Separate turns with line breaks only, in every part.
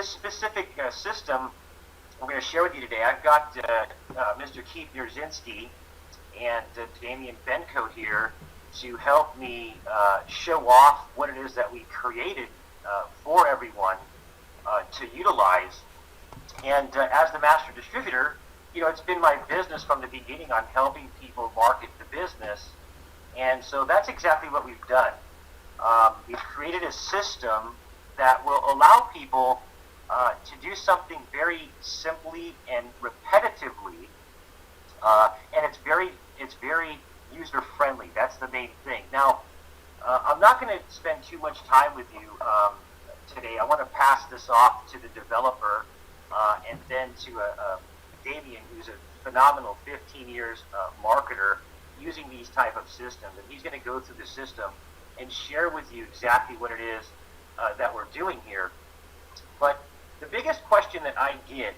this specific system I'm going to share with you today, I've got Mr. Keith Yerzinski and Damian Benko here to help me show off what it is that we created for everyone to utilize. And as the master distributor, it's been my business from the beginning on helping people market the business. And so that's exactly what we've done. We've created a system that will allow people to do something very simply and repetitively, and it's very user friendly. That's the main thing. Now, I'm not going to spend too much time with you today. I want to pass this off to the developer and then to Damien, who's a phenomenal 15 years marketer using these type of systems, and he's going to go through the system and share with you exactly what it is that we're doing here. But the biggest question that I get,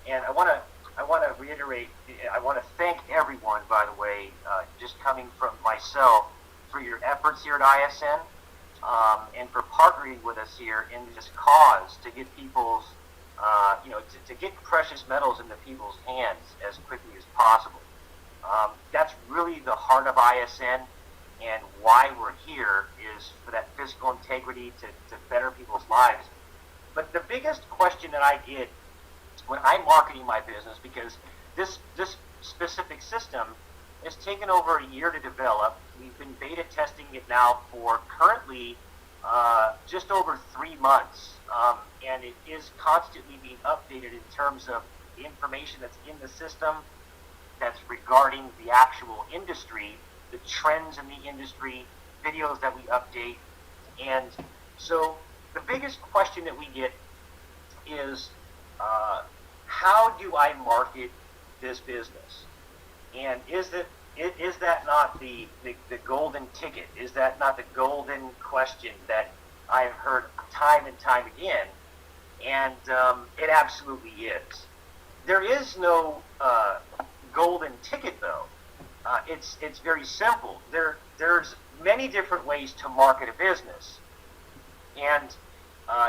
and I want to reiterate, I want to thank everyone, by the way, just coming from myself, for your efforts here at ISN, and for partnering with us here in this cause to get people's, to get precious metals into people's hands as quickly as possible. That's really the heart of ISN, and why we're here is for that physical integrity to better people's lives. But the biggest question that I get when I'm marketing my business, because this specific system has taken over a year to develop. We've been beta testing it now for currently just over 3 months, and it is constantly being updated in terms of the information that's in the system that's regarding the actual industry, the trends in the industry, videos that we update. And so the biggest question that we get is, how do I market this business? And is that not the golden ticket? Is that not the golden question that I've heard time and time again? And it absolutely is. There is no golden ticket, though. It's very simple. There's many different ways to market a business. And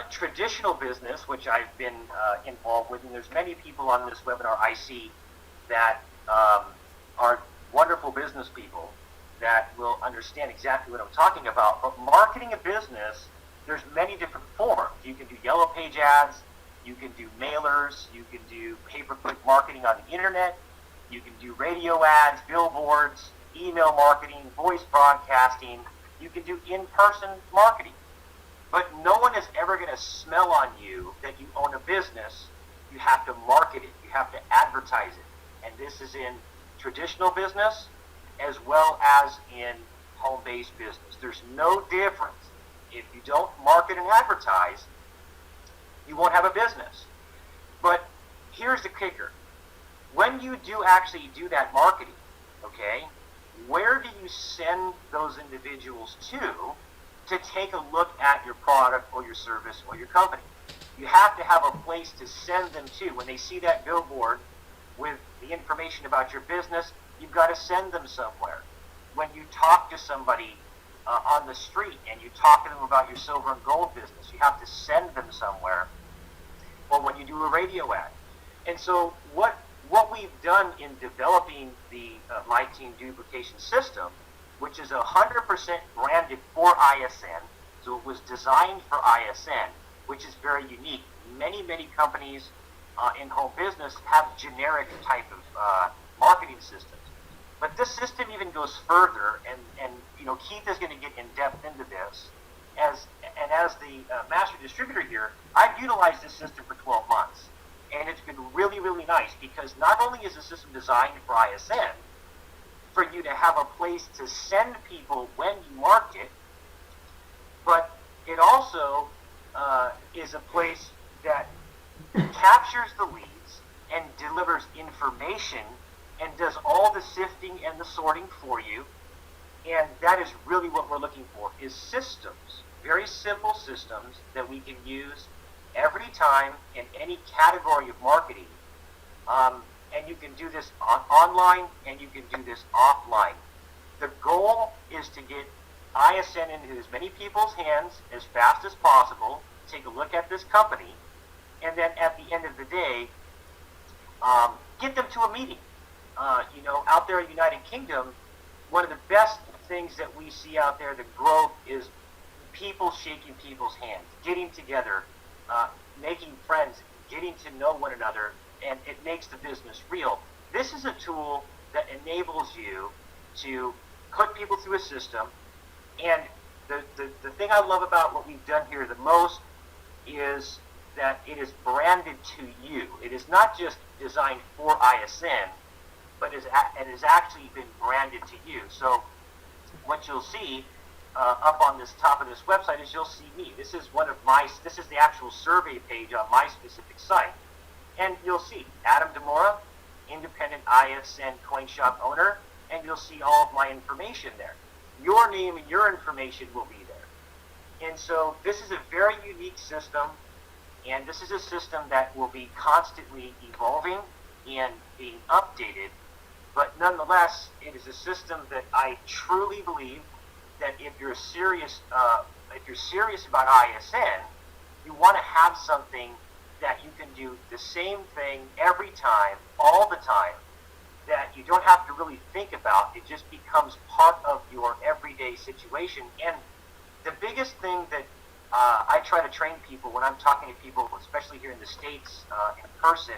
traditional business, which I've been involved with, and there's many people on this webinar I see that are wonderful business people that will understand exactly what I'm talking about. But marketing a business, there's many different forms. You can do yellow page ads, you can do mailers, you can do pay-per-click marketing on the internet, you can do radio ads, billboards, email marketing, voice broadcasting, you can do in-person marketing. But no one is ever going to smell on you that you own a business. You have to market it. You have to advertise it. And this is in traditional business as well as in home-based business. There's no difference. If you don't market and advertise, you won't have a business. But here's the kicker. When you do actually do that marketing, okay, where do you send those individuals to take a look at your product or your service or your company? You have to have a place to send them to. When they see that billboard with the information about your business, you've got to send them somewhere. When you talk to somebody on the street and you talk to them about your silver and gold business, you have to send them somewhere. Or when you do a radio ad. And so what we've done in developing the My Team Duplication system, which is 100% branded for ISN, so it was designed for ISN, which is very unique. Many companies in home business have generic type of marketing systems. But this system even goes further, and Keith is going to get in depth into this. As the master distributor here, I've utilized this system for 12 months, and it's been really, really nice, because not only is the system designed for ISN, for you to have a place to send people when you market, but it also is a place that captures the leads and delivers information and does all the sifting and the sorting for you. And that is really what we're looking for, is systems, very simple systems that we can use every time in any category of marketing. And you can do this online, and you can do this offline. The goal is to get ISN into as many people's hands as fast as possible, take a look at this company, and then at the end of the day, get them to a meeting. Out there in the United Kingdom, one of the best things that we see out there, the growth, is people shaking people's hands, getting together, making friends, getting to know one another, and it makes the business real. This is a tool that enables you to put people through a system, and the thing I love about what we've done here the most is that it is branded to you. It is not just designed for ISN, but it has actually been branded to you. So what you'll see up on this top of this website is you'll see me. This is this is the actual survey page on my specific site. And you'll see Adam Demora, independent ISN coin shop owner, and you'll see all of my information there. Your name and your information will be there. And so this is a very unique system, and this is a system that will be constantly evolving and being updated. But nonetheless, it is a system that I truly believe that if you're serious about ISN, you want to have something that you can do the same thing every time, all the time, that you don't have to really think about. It just becomes part of your everyday situation. And the biggest thing that I try to train people when I'm talking to people, especially here in the States, in person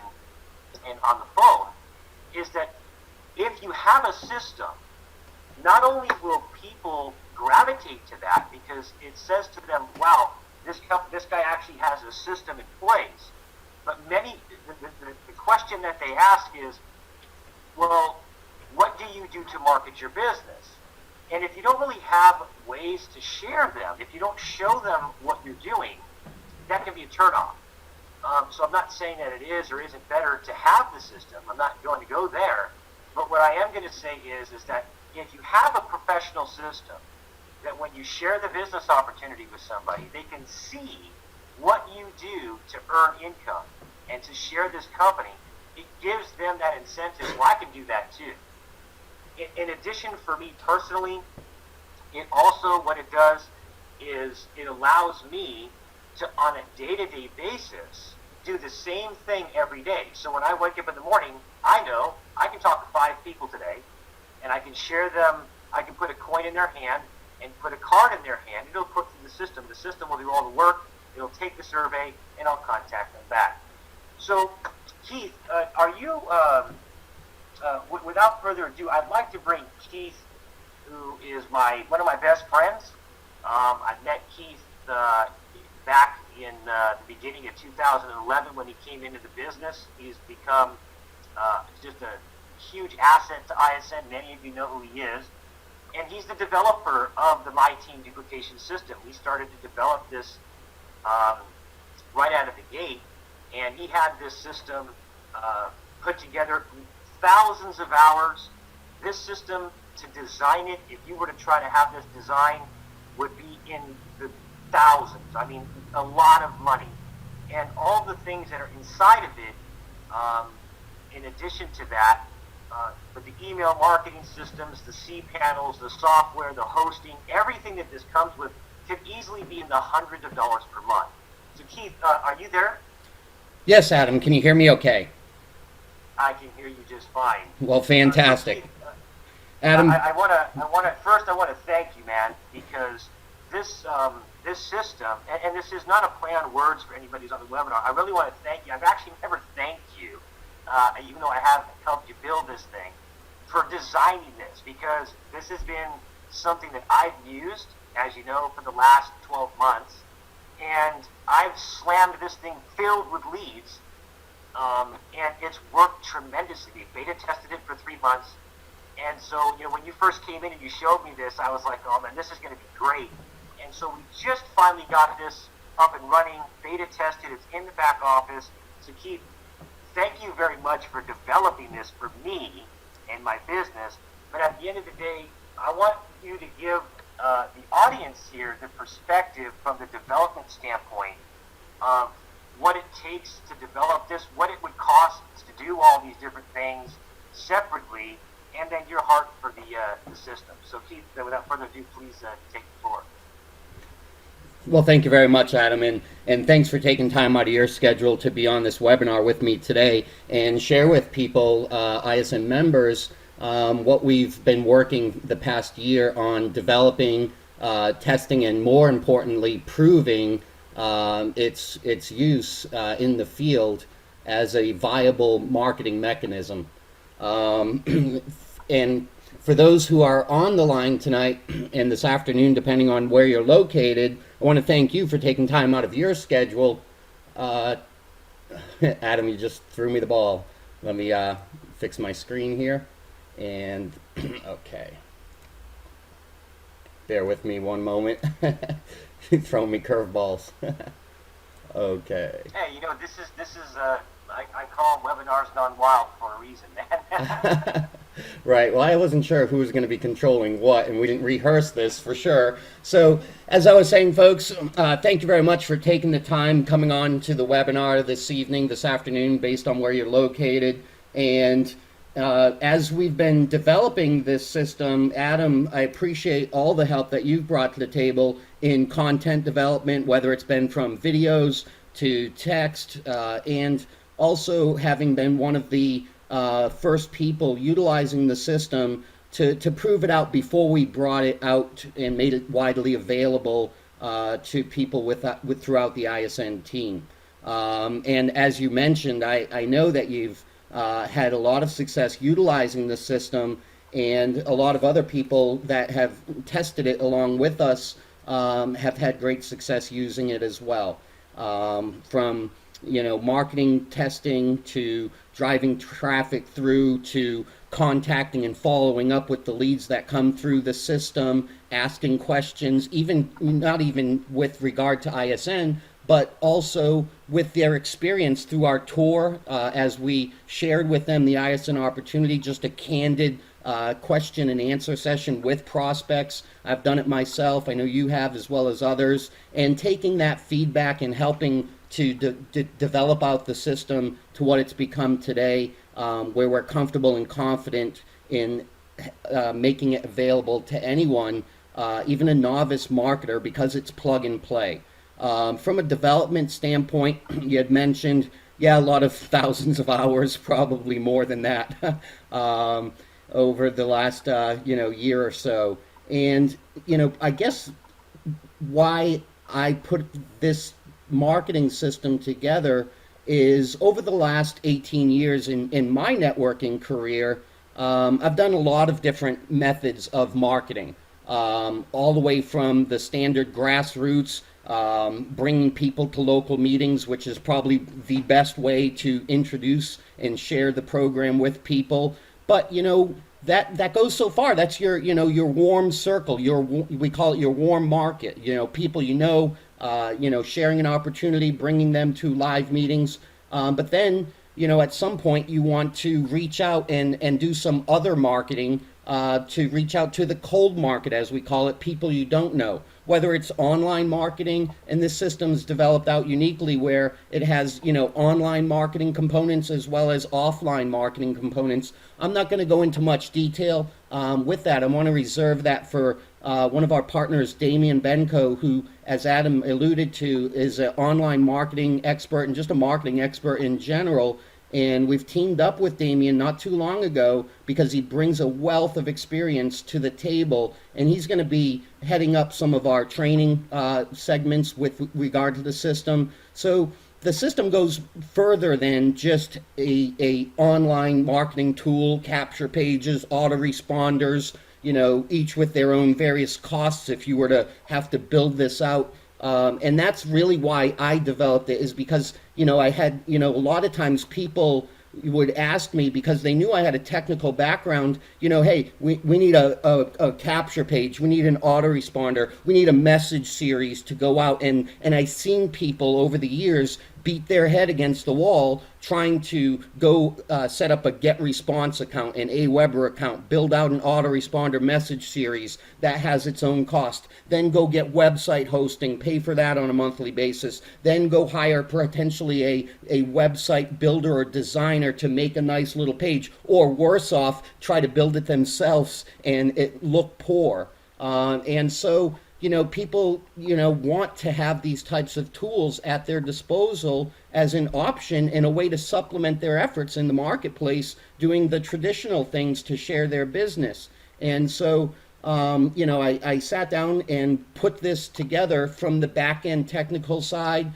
and on the phone, is that if you have a system, not only will people gravitate to that because it says to them, wow, this guy actually has a system in place, but the question that they ask is, well, what do you do to market your business? And if you don't really have ways to share them, if you don't show them what you're doing, that can be a turnoff. So I'm not saying that it is or isn't better to have the system. I'm not going to go there. But what I am going to say is that if you have a professional system, that when you share the business opportunity with somebody, they can see what you do to earn income and to share this company. It gives them that incentive. Well, I can do that too. In addition, for me personally, it also, what it does is it allows me to, on a day-to-day basis, do the same thing every day. So when I wake up in the morning, I know I can talk to 5 people today, and I can share them. I can put a coin in their hand and put a card in their hand. It'll put through the system. The system will do all the work. It'll take the survey, and I'll contact them back. So, Keith, are you, without further ado, I'd like to bring Keith, who is one of my best friends. I met Keith back in the beginning of 2011 when he came into the business. He's become just a huge asset to ISN. Many of you know who he is. And he's the developer of the My Team Duplication System. We started to develop this right out of the gate, and he had this system put together, thousands of hours. This system, to design it, if you were to try to have this design, would be in the thousands. I mean, a lot of money. And all the things that are inside of it, in addition to that, with the email marketing systems, the cPanels, the software, the hosting, everything that this comes with could easily be in the hundreds of dollars per month. So Keith, are you there?
Yes, Adam. Can you hear me okay?
I can hear you just fine.
Well, fantastic.
Keith,
Adam,
I want to thank you, man, because this system, and this is not a play on words for anybody who's on the webinar. I really want to thank you. I've actually never thanked you, even though I have helped you build this thing, for designing this, because this has been something that I've used, as you know, for the last 12 months, and I've slammed this thing filled with leads, and it's worked tremendously. We beta tested it for 3 months, and so, when you first came in and you showed me this, I was like, oh man, this is going to be great. And so we just finally got this up and running, beta tested, it's in the back office. So Keith, thank you very much for developing this for me and my business. But at the end of the day, I want you to give the audience here the perspective from the development standpoint of what it takes to develop this, what it would cost to do all these different things separately, and then your heart for the system. So Keith, without further ado, please take the floor.
Well, thank you very much, Adam, and thanks for taking time out of your schedule to be on this webinar with me today and share with people, ISN members, what we've been working the past year on developing, testing, and more importantly, proving its use in the field as a viable marketing mechanism. And for those who are on the line tonight and this afternoon, depending on where you're located, I want to thank you for taking time out of your schedule. Adam, you just threw me the ball. Let me fix my screen here. And, okay. Bear with me one moment. You're throwing me curveballs. Okay.
Hey, this is I call webinars gone wild for a reason, man.
Right. Well, I wasn't sure who was going to be controlling what, and we didn't rehearse this for sure. So, as I was saying, folks, thank you very much for taking the time coming on to the webinar this afternoon, based on where you're located. And as we've been developing this system, Adam, I appreciate all the help that you've brought to the table in content development, whether it's been from videos to text, and also having been one of the first people utilizing the system to prove it out before we brought it out and made it widely available to people throughout the ISN team. And as you mentioned, I know that you've had a lot of success utilizing the system, and a lot of other people that have tested it along with us have had great success using it as well. From marketing testing to driving traffic through to contacting and following up with the leads that come through the system, asking questions, not even with regard to ISN, but also with their experience through our tour, as we shared with them the ISN opportunity, just a candid question and answer session with prospects. I've done it myself. I know you have, as well as others, and taking that feedback and helping to develop out the system to what it's become today, where we're comfortable and confident in making it available to anyone, even a novice marketer, because it's plug and play. From a development standpoint, you had mentioned, a lot of thousands of hours, probably more than that, over the last year or so. And I guess why I put this marketing system together is, over the last 18 years in my networking career, I've done a lot of different methods of marketing, all the way from the standard grassroots, bringing people to local meetings, which is probably the best way to introduce and share the program with people. But that goes so far. That's your warm circle. We call it your warm market. People sharing an opportunity, bringing them to live meetings. But then at some point you want to reach out and do some other marketing, to reach out to the cold market, as we call it, people you don't know. Whether it's online marketing, and this system's developed out uniquely where it has, online marketing components as well as offline marketing components. I'm not going to go into much detail with that. I want to reserve that for one of our partners, Damian Benko, who, as Adam alluded to, is an online marketing expert and just a marketing expert in general. And we've teamed up with Damian not too long ago because he brings a wealth of experience to the table, and he's going to be heading up some of our training segments with regard to the system. So the system goes further than just a online marketing tool, capture pages, autoresponders, each with their own various costs if you were to have to build this out. And that's really why I developed it, is because, I had, a lot of times people would ask me, because they knew I had a technical background, hey, we need a capture page, we need an autoresponder, we need a message series to go out. And I've seen people over the years beat their head against the wall trying to go set up a GetResponse account, an Aweber account, build out an autoresponder message series that has its own cost, then go get website hosting, pay for that on a monthly basis, then go hire potentially a website builder or designer to make a nice little page, or worse off, try to build it themselves and it look poor. And so people, want to have these types of tools at their disposal as an option and a way to supplement their efforts in the marketplace, doing the traditional things to share their business. And so, I sat down and put this together from the back end technical side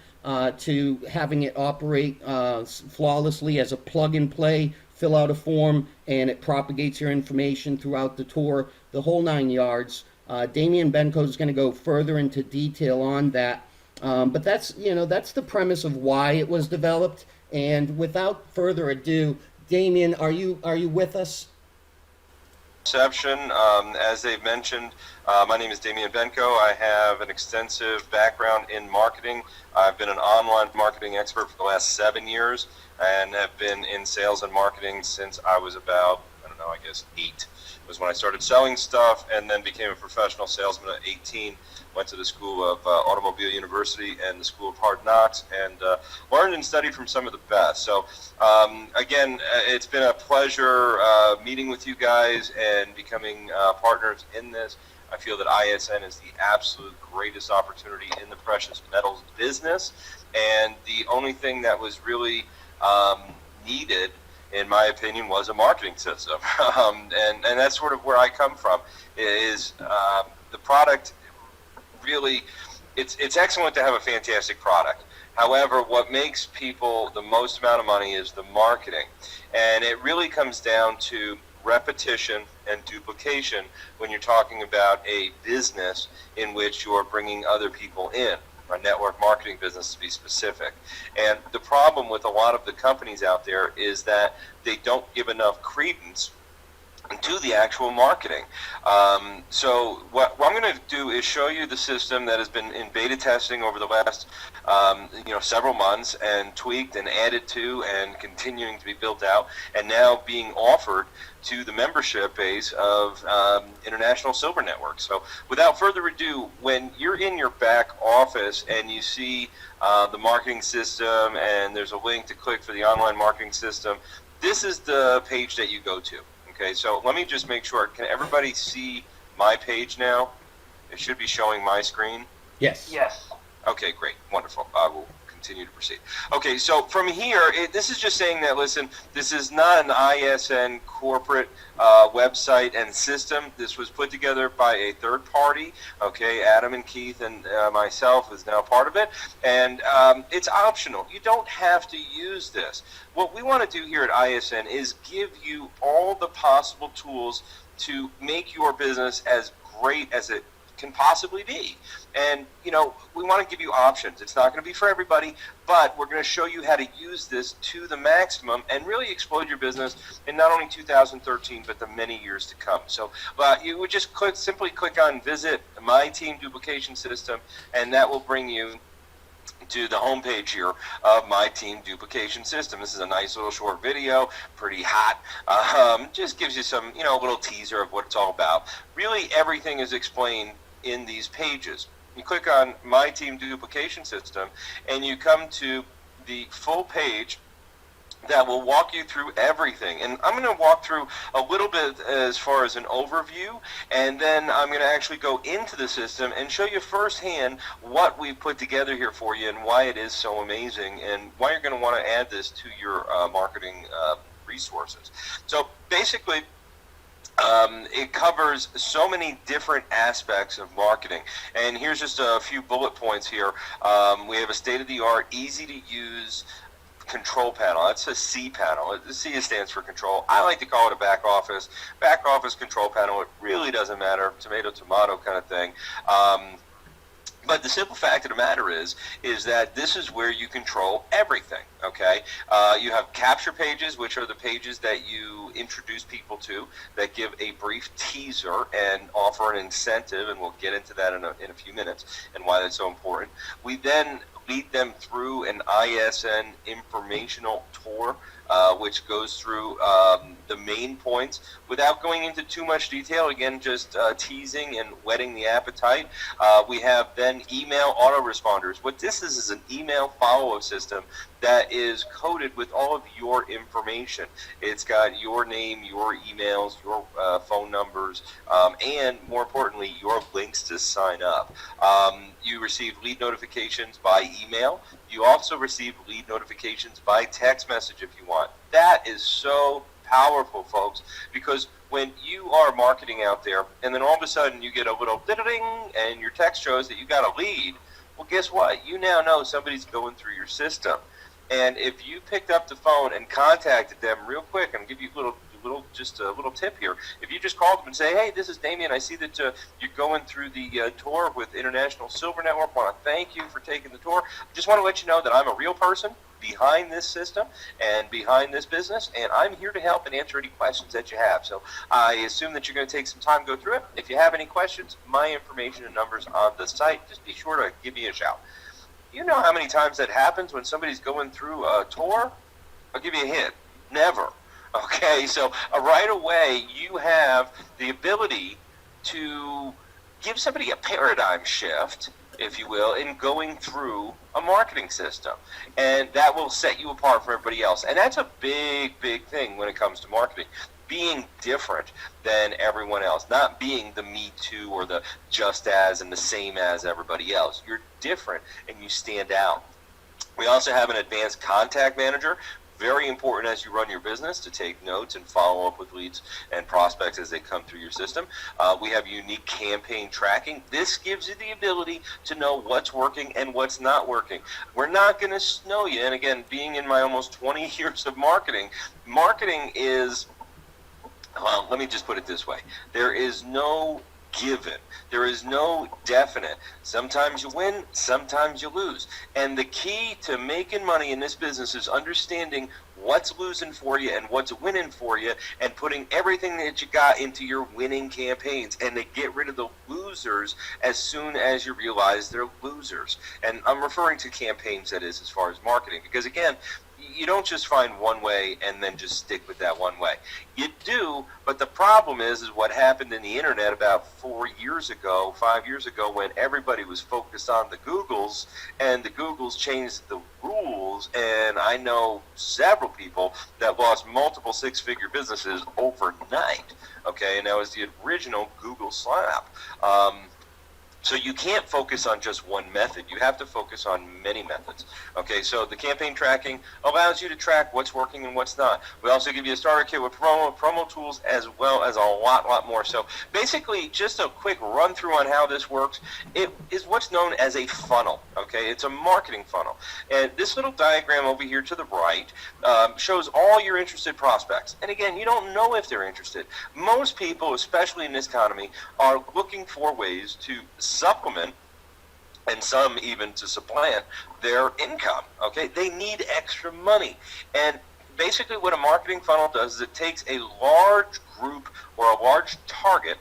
to having it operate flawlessly as a plug and play, fill out a form, and it propagates your information throughout the tour, the whole 9 yards. Damian Benko is going to go further into detail on that, but that's the premise of why it was developed. And without further ado, Damian, are you with us?
Reception. As they've mentioned, my name is Damian Benko. I have an extensive background in marketing. I've been an online marketing expert for the last 7 years and have been in sales and marketing since I was about, I guess 8 was when I started selling stuff, and then became a professional salesman at 18. Went to the School of Automobile University and the School of Hard Knocks, and learned and studied from some of the best. So again, it's been a pleasure meeting with you guys and becoming partners in this. I feel that ISN is the absolute greatest opportunity in the precious metals business, and the only thing that was really needed, in my opinion, was a marketing system. And that's sort of where I come from, is the product really, it's excellent to have a fantastic product. However, what makes people the most amount of money is the marketing. And it really comes down to repetition and duplication when you're talking about a business in which you're bringing other people in. A network marketing business, to be specific. And the problem with a lot of the companies out there is that they don't give enough credence to the actual marketing. So what I'm going to do is show you the system that has been in beta testing over the last several months, and tweaked and added to and continuing to be built out, and now being offered to the membership base of International Silver Network. So without further ado, when you're in your back office and you see the marketing system and there's a link to click for the online marketing system, this is the page that you go to. Okay, so let me just make sure. Can everybody see my page now? It should be showing my screen.
Yes.
Yes.
Okay, great, wonderful. I will continue to proceed. Okay, so from here, this is just saying that, listen, this is not an ISN corporate website and system. This was put together by a third party. Okay, Adam and Keith and myself is now part of it, and it's optional. You don't have to use this. What we want to do here at ISN is give you all the possible tools to make your business as great as it can possibly be. And we want to give you options. It's not going to be for everybody, but we're going to show you how to use this to the maximum and really explode your business in not only 2013 but the many years to come. So you would just simply click on Visit My Team Duplication System, and that will bring you to the homepage here of My Team Duplication System. This is a nice little short video, pretty hot. Just gives you some, a little teaser of what it's all about. Really, everything is explained in these pages. You click on My Team Duplication System, and you come to the full page that will walk you through everything. And I'm going to walk through a little bit as far as an overview, and then I'm going to actually go into the system and show you firsthand what we've put together here for you and why it is so amazing, and why you're going to want to add this to your marketing resources. So basically, it covers so many different aspects of marketing. And here's just a few bullet points here. We have a state-of-the-art, easy-to-use control panel. That's a C panel. The C stands for control. I like to call it a back office control panel. It really doesn't matter, tomato kind of thing. But the simple fact of the matter is that this is where you control everything, okay? You have capture pages, which are the pages that you introduce people to, that give a brief teaser and offer an incentive, and we'll get into that in a few minutes and why that's so important. We then lead them through an ISN informational tour which goes through the main points without going into too much detail. Again, just teasing and whetting the appetite. We have then email autoresponders. What this is an email follow-up system that is coded with all of your information. It's got your name, your emails, your phone numbers, and more importantly, your links to sign up. You receive lead notifications by email. You also receive lead notifications by text message if you want. That is so powerful, folks, because when you are marketing out there and then all of a sudden you get a little ding and your text shows that you got a lead, well, guess what? You now know somebody's going through your system. And if you picked up the phone and contacted them real quick, I'm going to give you just a little tip here. If you just called them and say, hey, this is Damien, I see that you're going through the tour with International Silver Network. I want to thank you for taking the tour. I just want to let you know that I'm a real person behind this system and behind this business, and I'm here to help and answer any questions that you have. So I assume that you're going to take some time to go through it. If you have any questions, my information and numbers on the site. Just be sure to give me a shout. You know how many times that happens when somebody's going through a tour? I'll give you a hint. Never. Okay, so right away you have the ability to give somebody a paradigm shift, if you will, in going through a marketing system. And that will set you apart from everybody else. And that's a big, big thing when it comes to marketing. Being different than everyone else, not being the me too or the just as and the same as everybody else. You're different and you stand out. We also have an advanced contact manager. Very important as you run your business to take notes and follow up with leads and prospects as they come through your system. We have unique campaign tracking. This gives you the ability to know what's working and what's not working. We're not going to snow you. And again, being in my almost 20 years of marketing is, well, let me just put it this way. There is no given. There is no definite. Sometimes you win, sometimes you lose. And the key to making money in this business is understanding what's losing for you and what's winning for you and putting everything that you got into your winning campaigns and to get rid of the losers as soon as you realize they're losers. And I'm referring to campaigns, that is, as far as marketing, because again, you don't just find one way and then just stick with that one way. You do, but the problem is what happened in the internet about 5 years ago, when everybody was focused on the Googles, and the Googles changed the rules, and I know several people that lost multiple six-figure businesses overnight, okay, and that was the original Google slap. So you can't focus on just one method. You have to focus on many methods. Okay, so the campaign tracking allows you to track what's working and what's not. We also give you a starter kit with promo tools as well as a lot more. So basically, just a quick run through on how this works. It is what's known as a funnel. Okay, it's a marketing funnel. And this little diagram over here to the right shows all your interested prospects. And again, you don't know if they're interested. Most people, especially in this economy, are looking for ways to supplement, and some even to supplant, their income. Okay, they need extra money. And basically what a marketing funnel does is it takes a large group or a large target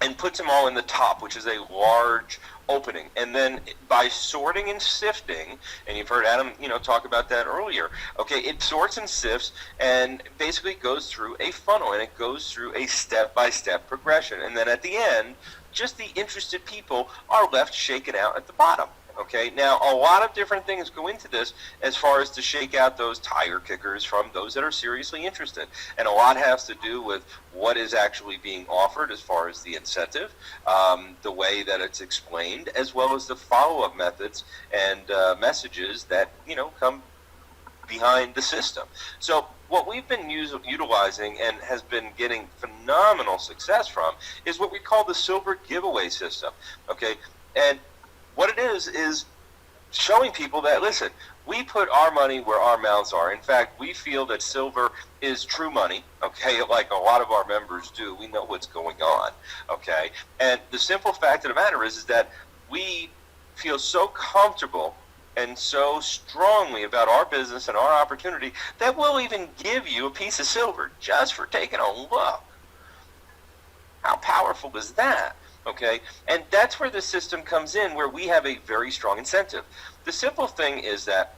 and puts them all in the top, which is a large opening. And then by sorting and sifting, and you've heard Adam, talk about that earlier. Okay, it sorts and sifts and basically goes through a funnel, and it goes through a step-by-step progression. And then at the end, just the interested people are left shaken out at the bottom. Okay, now a lot of different things go into this as far as to shake out those tire kickers from those that are seriously interested. And a lot has to do with what is actually being offered as far as the incentive, the way that it's explained, as well as the follow-up methods and messages that, come behind the system. So what we've been utilizing and has been getting phenomenal success from is what we call the silver giveaway system. Okay, and what it is showing people that, listen, we put our money where our mouths are. In fact, we feel that silver is true money, okay, like a lot of our members do. We know what's going on, okay? And the simple fact of the matter is that we feel so comfortable and so strongly about our business and our opportunity that we'll even give you a piece of silver just for taking a look. How powerful is that? Okay, and that's where the system comes in, where we have a very strong incentive. The simple thing is that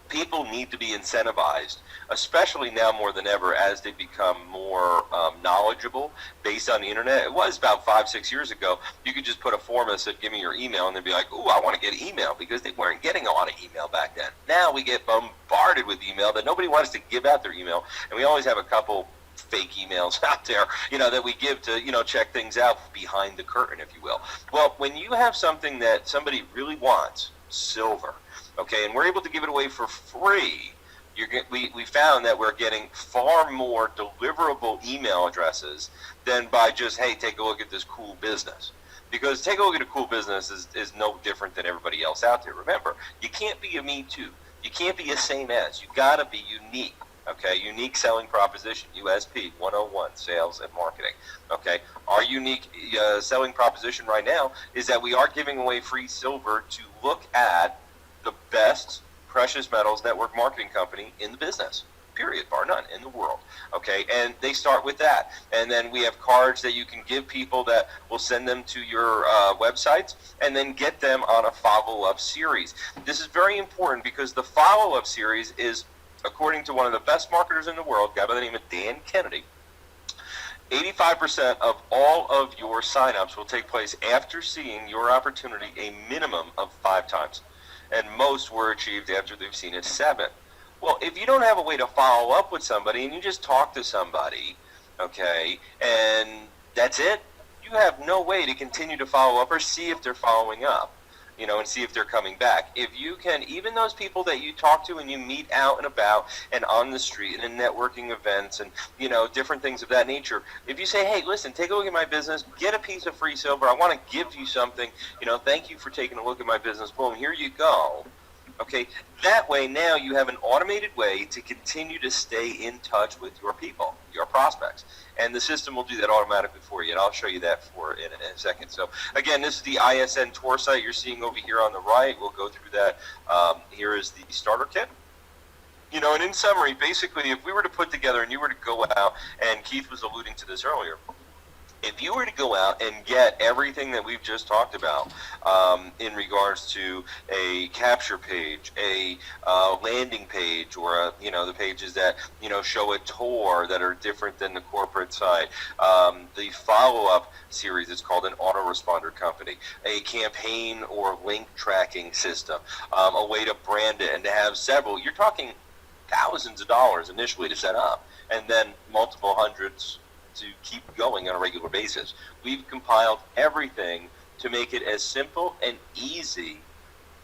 people need to be incentivized, especially now more than ever as they become more knowledgeable based on the internet. It was about 5-6 years ago, you could just put a form that said, give me your email, and they'd be like, ooh, I want to get email, because they weren't getting a lot of email back then. Now we get bombarded with email that nobody wants to give out their email, and we always have a couple fake emails out there, that we give to, check things out behind the curtain, if you will. Well, when you have something that somebody really wants, silver, okay, and we're able to give it away for free, we found that we're getting far more deliverable email addresses than by just, hey, take a look at this cool business. Because take a look at a cool business is no different than everybody else out there. Remember, you can't be a me too. You can't be a same as. You got to be unique. Okay, unique selling proposition, USP 101, sales and marketing. Okay, our unique selling proposition right now is that we are giving away free silver to look at the best precious metals network marketing company in the business, period, bar none, in the world. Okay, and they start with that. And then we have cards that you can give people that will send them to your websites and then get them on a follow-up series. This is very important because the follow-up series is, according to one of the best marketers in the world, a guy by the name of Dan Kennedy, 85% of all of your signups will take place after seeing your opportunity a minimum of 5 times. And most were achieved after they've seen it 7. Well, if you don't have a way to follow up with somebody and you just talk to somebody, okay, and that's it, you have no way to continue to follow up or see if they're following up, and see if they're coming back. If you can, even those people that you talk to and you meet out and about and on the street and in networking events and, different things of that nature, if you say, hey, listen, take a look at my business, get a piece of free silver, I want to give you something, thank you for taking a look at my business, boom, here you go. Okay, that way now you have an automated way to continue to stay in touch with your people, your prospects. And the system will do that automatically for you, and I'll show you that in a second. So, again, this is the ISN tour site you're seeing over here on the right. We'll go through that. Here is the starter kit. And in summary, basically, if we were to put together and you were to go out, and Keith was alluding to this earlier, if you were to go out and get everything that we've just talked about in regards to a capture page, a landing page, or the pages that show a tour that are different than the corporate site, the follow-up series, it's called an autoresponder company, a campaign or link tracking system, a way to brand it and to have several. You're talking thousands of dollars initially to set up, and then multiple hundreds to keep going on a regular basis. We've compiled everything to make it as simple and easy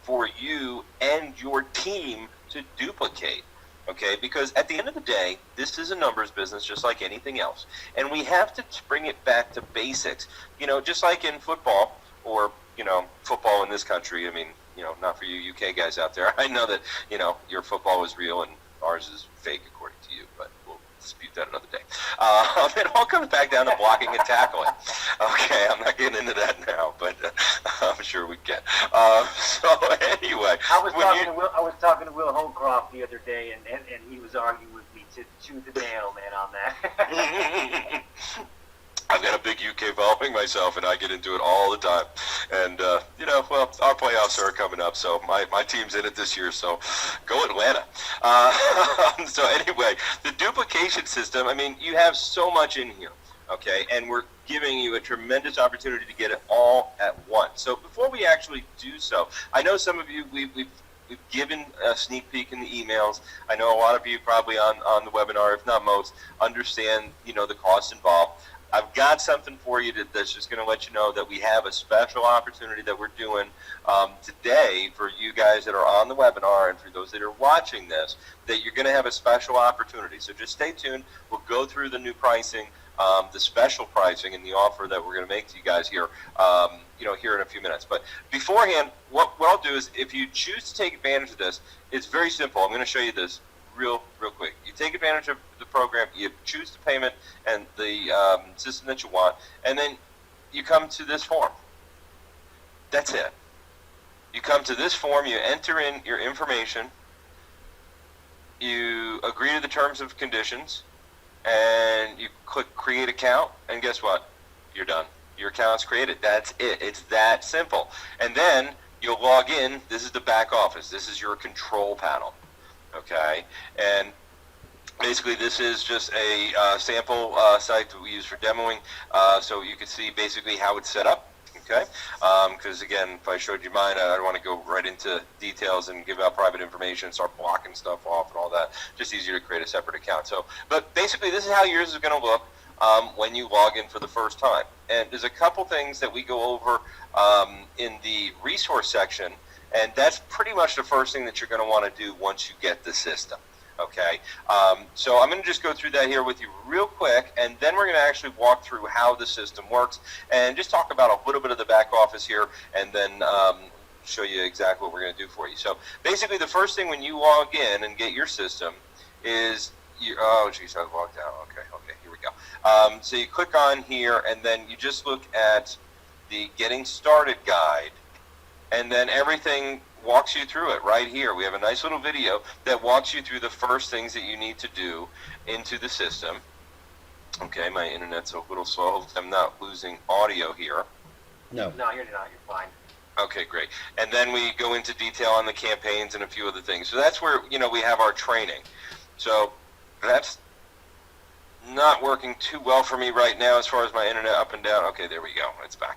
for you and your team to duplicate. Okay, because at the end of the day, this is a numbers business just like anything else. And we have to bring it back to basics. Just like in football, or, football in this country, not for you UK guys out there. I know that, your football is real and ours is fake according to you, but we'll dispute that another day. It all comes back down to blocking and tackling. Okay, I'm not getting into that now, but I'm sure we can. So anyway,
I was talking to Will Holcroft the other day, and he was arguing with me to the nail, man, on that.
I've got a big UK following myself, and I get into it all the time. And, our playoffs are coming up, so my team's in it this year, so go Atlanta. So anyway, the duplication system, you have so much in here, okay? And we're giving you a tremendous opportunity to get it all at once. So before we actually do so, I know some of you, we've given a sneak peek in the emails. I know a lot of you probably on the webinar, if not most, understand, the costs involved. I've got something for you that's just going to let you know that we have a special opportunity that we're doing today for you guys that are on the webinar and for those that are watching this, that you're going to have a special opportunity. So just stay tuned. We'll go through the new pricing, the special pricing, and the offer that we're going to make to you guys here, here in a few minutes. But beforehand, what I'll do is, if you choose to take advantage of this, it's very simple. I'm going to show you this real quick. You take advantage of the program, you choose the payment and the system that you want, and then you come to this form. That's it. You come to this form, you enter in your information, you agree to the terms and conditions, and you click create account, and guess what? You're done. Your account's created. That's it. It's that simple. And then you'll log in. This is the back office. This is your control panel. Okay, and basically this is just a sample site that we use for demoing, so you can see basically how it's set up. Okay, because again, if I showed you mine, I don't want to go right into details and give out private information, start blocking stuff off and all that. Just easier to create a separate account. So, but basically this is how yours is going to look when you log in for the first time. And there's a couple things that we go over in the resource section, and that's pretty much the first thing that you're going to want to do once you get the system. Okay, so I'm going to just go through that here with you real quick, and then we're going to actually walk through how the system works and just talk about a little bit of the back office here, and then show you exactly what we're going to do for you. So basically the first thing when you log in and get your system is, oh geez, I logged out. Okay, here we go. So you click on here, and then you just look at the Getting Started guide, and then everything walks you through it right here. We have a nice little video that walks you through the first things that you need to do into the system. Okay, my internet's a little slow. I'm not losing audio here.
No,
you're not. You're fine.
Okay, great. And then we go into detail on the campaigns and a few other things. So that's where, we have our training. So that's not working too well for me right now as far as my internet up and down. Okay, there we go. It's back.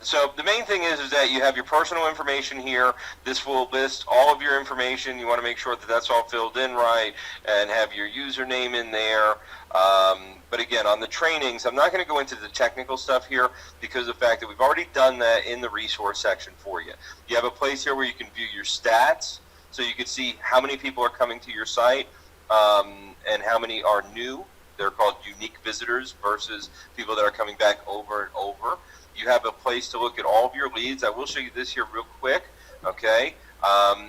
So the main thing is that you have your personal information here. This will list all of your information. You want to make sure that that's all filled in right and have your username in there. But again, on the trainings, I'm not going to go into the technical stuff here because of the fact that we've already done that in the resource section for you. You have a place here where you can view your stats, so you can see how many people are coming to your site and how many are new. They're called unique visitors versus people that are coming back over and over. You have a place to look at all of your leads. I will show you this here real quick, okay?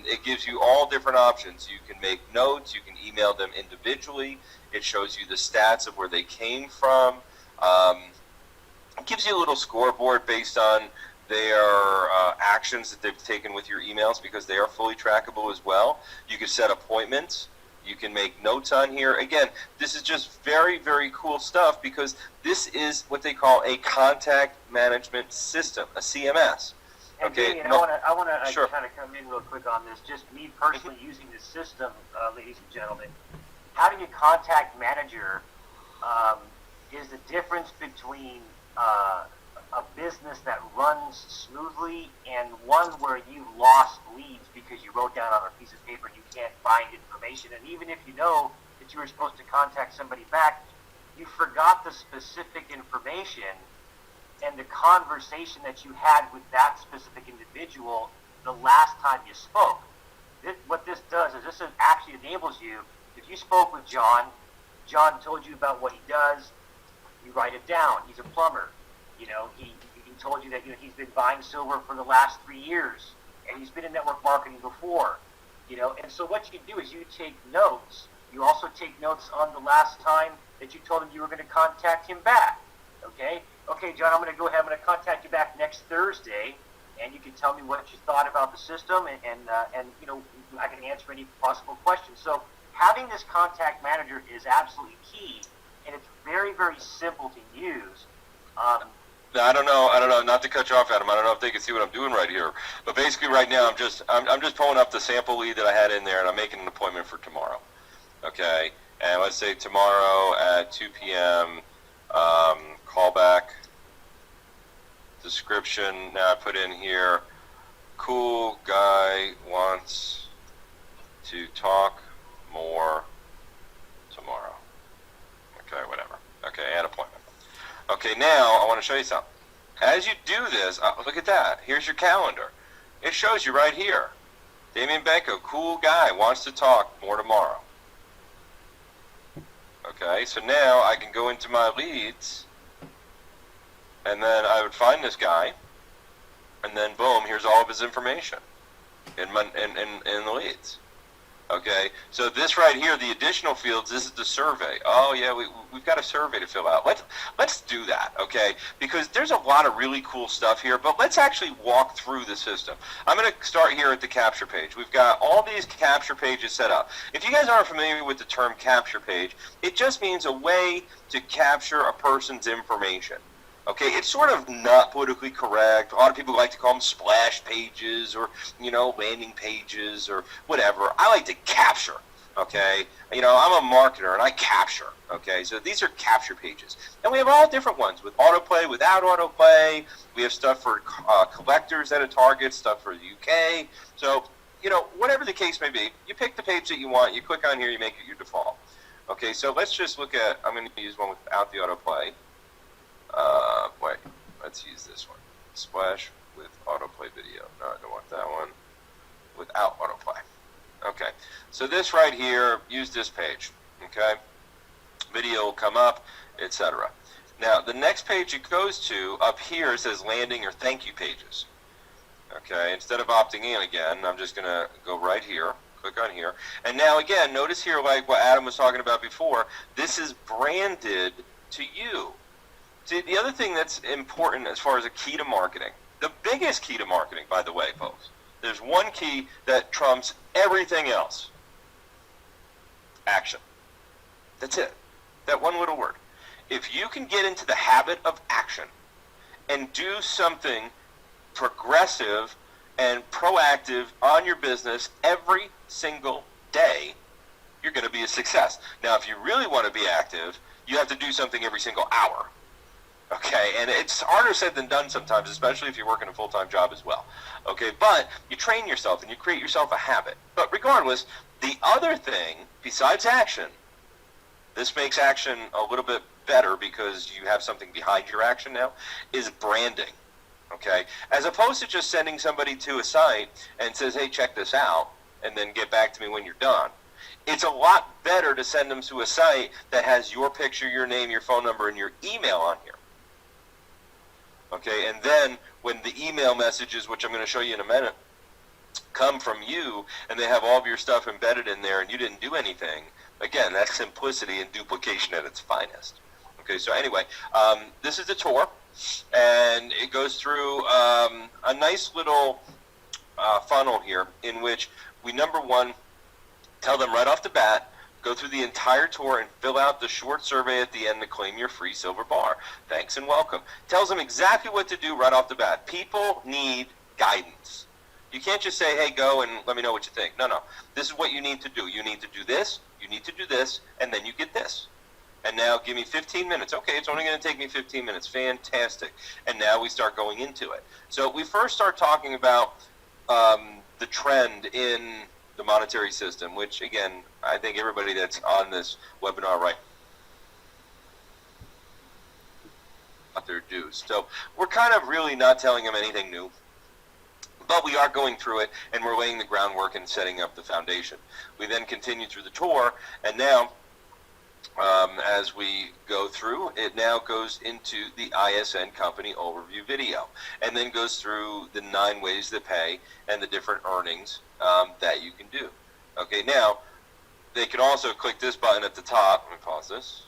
It gives you all different options. You can make notes. You can email them individually. It shows you the stats of where they came from. It gives you a little scoreboard based on their actions that they've taken with your emails, because they are fully trackable as well. You can set appointments. You can make notes on here. Again, this is just very, very cool stuff because this is what they call a contact management system, a CMS.
And
Okay.
Damien, I want to
Sure.
kind of come in real quick on this. Just me personally using this system, ladies and gentlemen. Having a contact manager is the difference between a business that runs smoothly and one where you lost leads because you wrote down on a piece of paper and you can't find information. And even if you know that you were supposed to contact somebody back, you forgot the specific information and the conversation that you had with that specific individual the last time you spoke. What this does is this actually enables you, if you spoke with John told you about what he does, you write it down. He's a plumber. He told you that he's been buying silver for the last 3 years, and he's been in network marketing before. And so what you do is you take notes. You also take notes on the last time that you told him you were going to contact him back. Okay, John, I'm going to go ahead. I'm going to contact you back next Thursday, and you can tell me what you thought about the system, and I can answer any possible questions. So having this contact manager is absolutely key, and it's very, very simple to use.
Now, I don't know, not to cut you off, Adam. I don't know if they can see what I'm doing right here. But basically right now I'm just pulling up the sample lead that I had in there, and I'm making an appointment for tomorrow. Okay? And let's say tomorrow at 2 p.m., callback, description. Now I put in here, cool guy wants to talk more tomorrow. Okay, whatever. Okay, add appointment. Okay, now I want to show you something. As you do this, look at that. Here's your calendar. It shows you right here. Damien Benko, cool guy, wants to talk more tomorrow. Okay, so now I can go into my leads, and then I would find this guy, and then boom, here's all of his information in the leads. Okay, so this right here, the additional fields, this is the survey. Oh yeah, we've got a survey to fill out. Let's do that, okay? Because there's a lot of really cool stuff here, but let's actually walk through the system. I'm going to start here at the capture page. We've got all these capture pages set up. If you guys aren't familiar with the term capture page, it just means a way to capture a person's information. Okay, it's sort of not politically correct. A lot of people like to call them splash pages or, landing pages or whatever. I like to capture, okay? I'm a marketer and I capture, okay? So these are capture pages. And we have all different ones with autoplay, without autoplay. We have stuff for collectors at a Target, stuff for the UK. So, whatever the case may be, you pick the page that you want, you click on here, you make it your default. Okay, so let's just look at, I'm going to use one without the autoplay. Wait, let's use this one. Splash with autoplay video. No, I don't want that one. Without autoplay. Okay, so this right here, use this page. Okay, video will come up, etc. Now, the next page it goes to, up here, says landing or thank you pages. Okay, instead of opting in again, I'm just going to go right here. Click on here. And now, again, notice here, like what Adam was talking about before, this is branded to you. See, the other thing that's important as far as a key to marketing, the biggest key to marketing, by the way, folks, there's one key that trumps everything else. Action. That's it. That one little word. If you can get into the habit of action and do something progressive and proactive on your business every single day, you're going to be a success. Now, if you really want to be active, you have to do something every single hour. Okay, and it's harder said than done sometimes, especially if you're working a full-time job as well. Okay, but you train yourself and you create yourself a habit. But regardless, the other thing, besides action, this makes action a little bit better because you have something behind your action now, is branding. Okay, as opposed to just sending somebody to a site and says, hey, check this out, and then get back to me when you're done. It's a lot better to send them to a site that has your picture, your name, your phone number, and your email on here. Okay, and then when the email messages, which I'm going to show you in a minute, come from you, and they have all of your stuff embedded in there, and you didn't do anything, again, that's simplicity and duplication at its finest. Okay, so anyway, this is the tour, and it goes through a nice little funnel here in which we, number one, tell them right off the bat, go through the entire tour and fill out the short survey at the end to claim your free silver bar. Thanks and welcome. Tells them exactly what to do right off the bat. People need guidance. You can't just say, hey, go and let me know what you think. No. This is what you need to do. You need to do this, you need to do this, and then you get this. And now give me 15 minutes. Okay, it's only going to take me 15 minutes. Fantastic. And now we start going into it. So we first start talking about the trend in the monetary system, which, again, I think everybody that's on this webinar right now, their dues. So we're kind of really not telling them anything new, but we are going through it, and we're laying the groundwork and setting up the foundation. We then continue through the tour, and now as we go through, it now goes into the ISN company overview video, and then goes through the 9 ways to pay and the different earnings that you can do. Okay, now they can also click this button at the top. Let me pause this.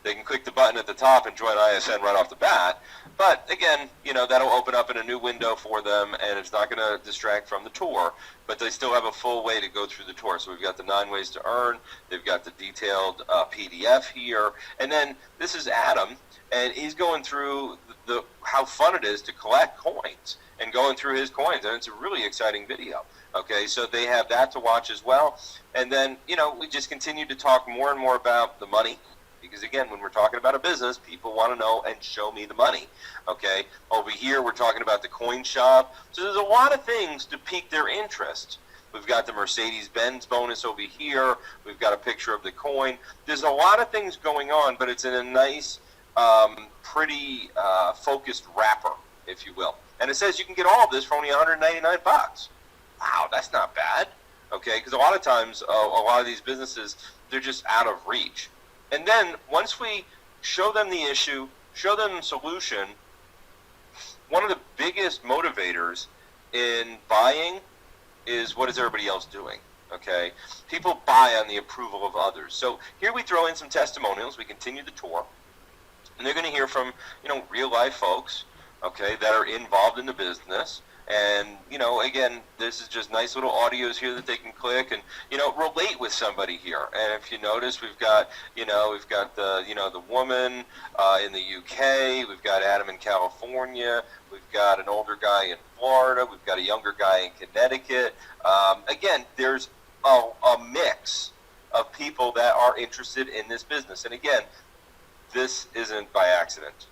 They can click the button at the top and join ISN right off the bat. But again, that'll open up in a new window for them, and it's not going to distract from the tour. But they still have a full way to go through the tour. So we've got the 9 ways to earn. They've got the detailed PDF here. And then this is Adam, and he's going through how fun it is to collect coins and going through his coins. And it's a really exciting video. Okay, so they have that to watch as well. And then, we just continue to talk more and more about the money. Because, again, when we're talking about a business, people want to know and show me the money, okay? Over here, we're talking about the coin shop. So there's a lot of things to pique their interest. We've got the Mercedes-Benz bonus over here. We've got a picture of the coin. There's a lot of things going on, but it's in a nice, pretty focused wrapper, if you will. And it says you can get all of this for only $199. Wow, that's not bad, okay? Because a lot of times, a lot of these businesses, they're just out of reach. And then once we show them the issue, show them the solution, one of the biggest motivators in buying is what is everybody else doing, okay? People buy on the approval of others. So here we throw in some testimonials. We continue the tour. And they're going to hear from, real life folks, okay, that are involved in the business. And, again, this is just nice little audios here that they can click and, relate with somebody here. And if you notice, we've got the woman in the UK, we've got Adam in California, we've got an older guy in Florida, we've got a younger guy in Connecticut. Again, there's a mix of people that are interested in this business. And again, this isn't by accident.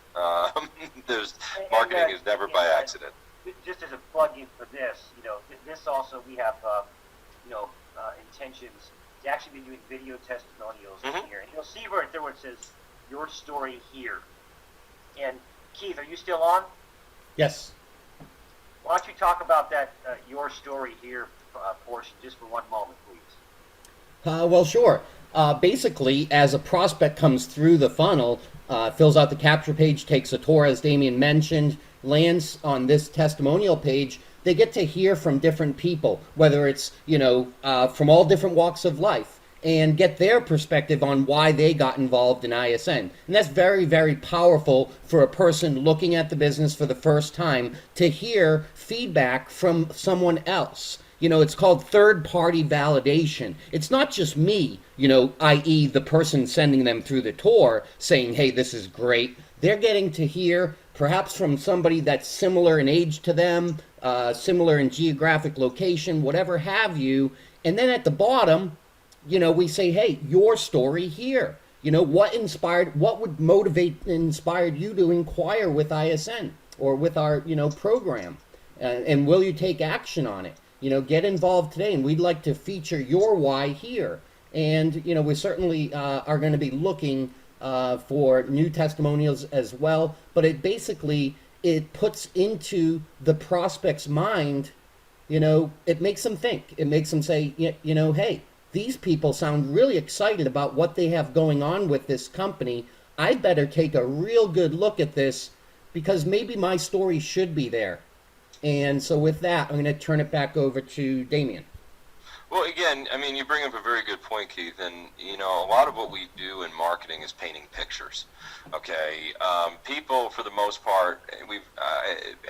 Marketing is never by accident.
Just as a plug-in for this, this also we have, intentions to actually be doing video testimonials here. And you'll see right there where it says, your story here. And Keith, are you still on?
Yes.
Why don't you talk about that your story here portion just for one moment, please?
Well, sure. Basically, as a prospect comes through the funnel, fills out the capture page, takes a tour, as Damien mentioned, lands on this testimonial page, they get to hear from different people, whether it's, from all different walks of life, and get their perspective on why they got involved in ISN. And that's very, very powerful for a person looking at the business for the first time to hear feedback from someone else. It's called third-party validation. It's not just me, i.e. the person sending them through the tour saying, hey, this is great. They're getting to hear perhaps from somebody that's similar in age to them, similar in geographic location, whatever have you. And then at the bottom, we say, hey, your story here. What would motivate and inspired you to inquire with ISN or with our, program? And will you take action on it? Get involved today, and we'd like to feature your why here. And, we certainly are going to be looking for new testimonials as well. But it puts into the prospect's mind, it makes them think. It makes them say, hey, these people sound really excited about what they have going on with this company. I'd better take a real good look at this because maybe my story should be there. And so with that, I'm going to turn it back over to Damien.
Well, again, you bring up a very good point, Keith, and, a lot of what we do in marketing is painting pictures, okay? People, for the most part,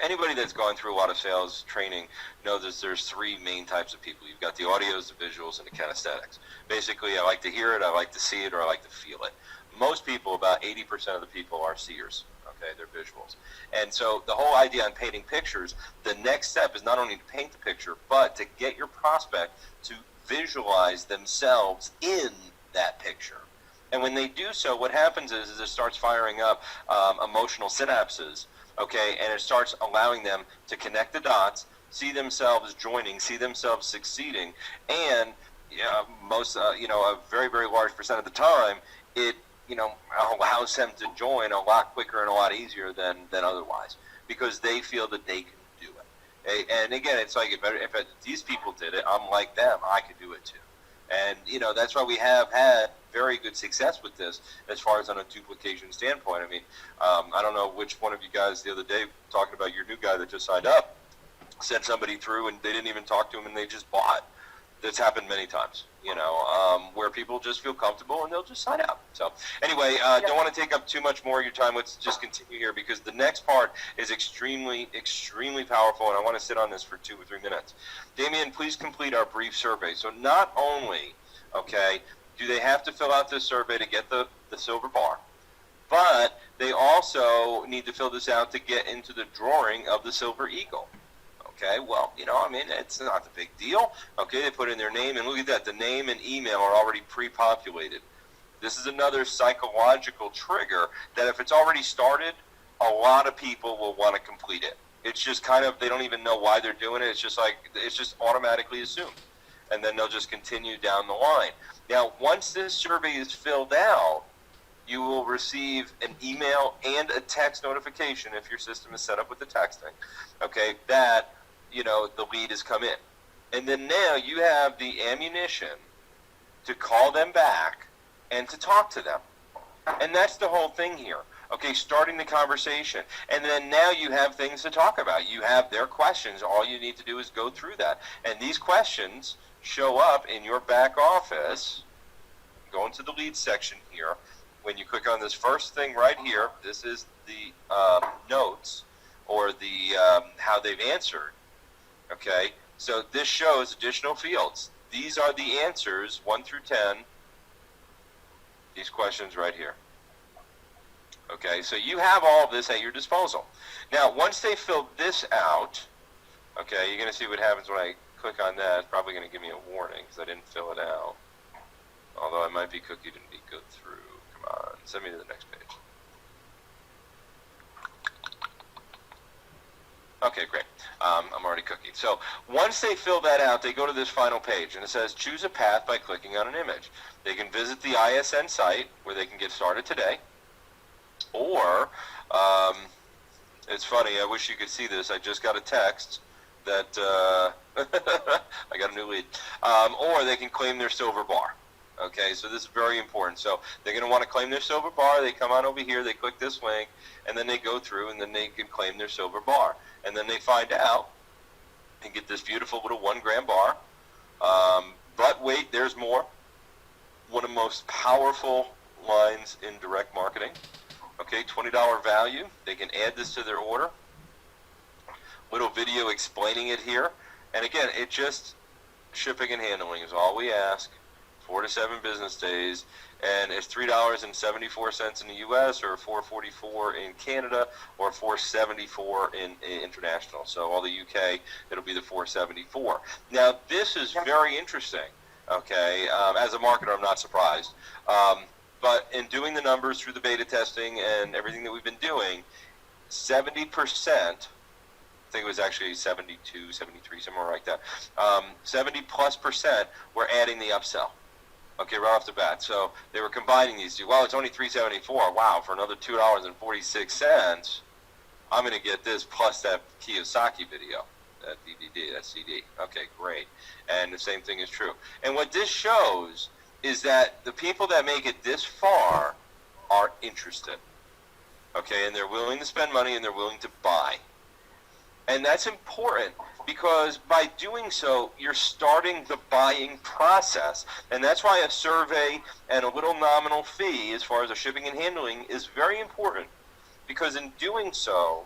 anybody that's gone through a lot of sales training knows that there's three main types of people. You've got the audios, the visuals, and the kinesthetics. Basically, I like to hear it, I like to see it, or I like to feel it. Most people, about 80% of the people, are seers. Okay, they're visuals. And so the whole idea on painting pictures, the next step is not only to paint the picture, but to get your prospect to visualize themselves in that picture. And when they do so, what happens is it starts firing up emotional synapses, okay, and it starts allowing them to connect the dots, see themselves joining, see themselves succeeding, and a very, very large percent of the time, it allows them to join a lot quicker and a lot easier than otherwise because they feel that they can do it. And again, it's like if these people did it, I'm like them, I could do it too. And, that's why we have had very good success with this as far as on a duplication standpoint. I don't know which one of you guys the other day talking about your new guy that just signed up sent somebody through and they didn't even talk to him and they just bought. That's happened many times, where people just feel comfortable and they'll just sign up. So anyway, don't want to take up too much more of your time. Let's just continue here because the next part is extremely, extremely powerful, and I want to sit on this for 2 or 3 minutes. Damien, please complete our brief survey. So not only, okay, do they have to fill out this survey to get the silver bar, but they also need to fill this out to get into the drawing of the Silver Eagle. Okay, well, it's not a big deal. Okay, they put in their name, and look at that. The name and email are already pre-populated. This is another psychological trigger that if it's already started, a lot of people will want to complete it. It's just kind of, they don't even know why they're doing it. It's just automatically assumed. And then they'll just continue down the line. Now, once this survey is filled out, you will receive an email and a text notification if your system is set up with the texting, okay, that the lead has come in. And then now you have the ammunition to call them back and to talk to them. And that's the whole thing here. Okay, starting the conversation. And then now you have things to talk about. You have their questions. All you need to do is go through that. And these questions show up in your back office. Go into the lead section here. When you click on this first thing right here, this is the notes or the how they've answered. Okay, so this shows additional fields. These are the answers, 1 through 10, these questions right here. Okay, so you have all of this at your disposal. Now, once they fill this out, okay, you're going to see what happens when I click on that. It's probably going to give me a warning because I didn't fill it out. Although I might be cookied and be good through. Come on, send me to the next page. Okay, great. I'm already cooking. So once they fill that out, they go to this final page, and it says choose a path by clicking on an image. They can visit the ISN site where they can get started today, or it's funny. I wish you could see this. I just got a text that I got a new lead. Or they can claim their silver bar. Okay, so this is very important. So they're going to want to claim their silver bar. They come on over here, they click this link, and then they go through, and then they can claim their silver bar. And then they find out and get this beautiful little 1 gram bar. But wait, there's more. One of the most powerful lines in direct marketing. Okay, $20 value. They can add this to their order. Little video explaining it here. And again, it just, shipping and handling is all we ask. 4 to 7 business days, and it's $3.74 in the U.S. or $4.44 in Canada or $4.74 in international. So all the UK, it'll be the $4.74. Now this is very interesting. Okay, as a marketer, I'm not surprised. But in doing the numbers through the beta testing and everything that we've been doing, 70%. I think it was actually 72, 73, somewhere like that. 70+% were adding the upsell. Okay, right off the bat. So they were combining these two. Well, it's only $3.74. Wow, for another $2.46, I'm going to get this plus that Kiyosaki video, that DVD, that CD. Okay, great. And the same thing is true. And what this shows is that the people that make it this far are interested. Okay, and they're willing to spend money and they're willing to buy. And that's important because by doing so, you're starting the buying process. And that's why a survey and a little nominal fee as far as the shipping and handling is very important. Because in doing so,